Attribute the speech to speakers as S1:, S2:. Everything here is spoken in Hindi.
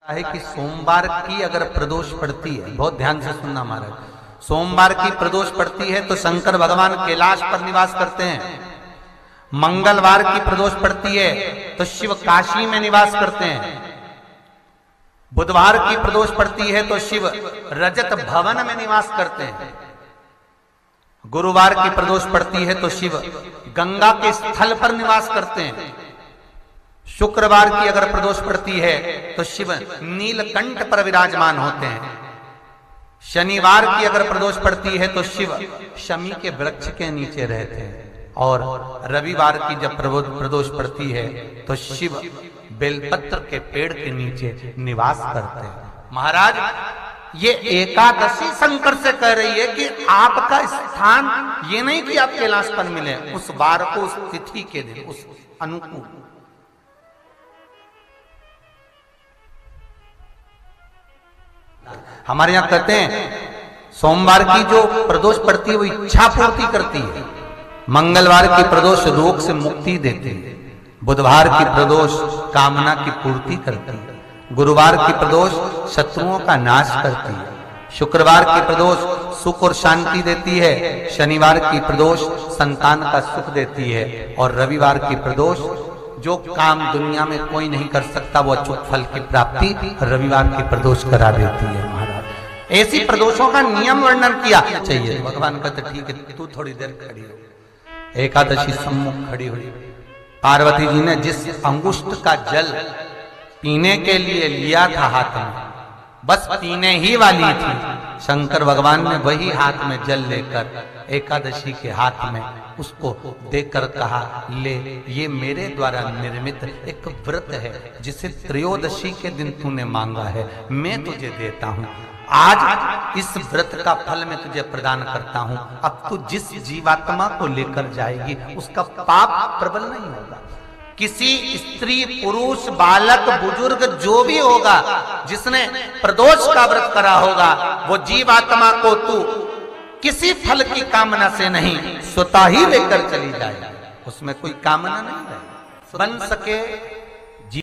S1: है कि सोमवार की अगर प्रदोष पड़ती है, बहुत ध्यान से सुनना महाराज, सोमवार की प्रदोष पड़ती है तो शंकर भगवान कैलाश पर निवास करते हैं। मंगलवार की प्रदोष पड़ती है तो शिव काशी में निवास करते हैं। बुधवार की प्रदोष पड़ती है तो शिव रजत भवन में निवास करते हैं। गुरुवार की प्रदोष पड़ती है तो शिव गंगा के स्थल पर निवास करते हैं। शुक्रवार की अगर प्रदोष पड़ती है तो शिव नीलकंठ पर विराजमान होते हैं। शनिवार की अगर प्रदोष पड़ती है तो शिव शमी के वृक्ष के नीचे रहते हैं। और रविवार की जब प्रदोष पड़ती है तो शिव बेलपत्र के पेड़ के नीचे निवास करते हैं। महाराज ये एकादशी शंकर से कह रही है कि आपका स्थान ये नहीं कि आप कैलाश पर मिले, उस वार को, उस तिथि के दिन, उस अनुकूल। हमारे यहां कहते हैं सोमवार की जो प्रदोष पड़ती है वो इच्छा पूर्ति करती है। मंगलवार की प्रदोष रोग से मुक्ति देती है। बुधवार की प्रदोष कामना की पूर्ति करती है। गुरुवार की प्रदोष शत्रुओं का नाश करती है। शुक्रवार की प्रदोष सुख और शांति देती है। शनिवार की प्रदोष संतान का सुख देती है। और रविवार की प्रदोष जो काम दुनिया में कोई नहीं कर सकता वो अचूक फल की प्राप्ति रविवार की प्रदोष करा देती है। महाराज ऐसी प्रदोषों का नियम वर्णन किया चाहिए। भगवान कहते ठीक है तू थोड़ी देर खड़ी हो। एकादशी सम्मुख खड़ी हुई। पार्वती जी ने जिस अंगुष्ठ का जल पीने के लिए लिया था हाथ में, बस पीने ही वाली थी, शंकर भगवान ने वही हाथ में जल लेकर एकादशी के हाथ में उसको देकर कहा ले, ये मेरे द्वारा निर्मित एक व्रत है जिसे त्रयोदशी के दिन तूने मांगा है, मैं तुझे देता हूं। आज इस व्रत का फल मैं तुझे प्रदान करता हूं। अब तू जिस जीवात्मा को लेकर जाएगी उसका पाप प्रबल नहीं होगा। किसी स्त्री, पुरुष, बालक, बुजुर्ग जो भी होगा जिसने प्रदोष का व्रत करा होगा वो जीवात्मा को तू किसी फल की कामना से नहीं स्वतः ही लेकर चली जाएगी। उसमें कोई कामना नहीं है। बन सके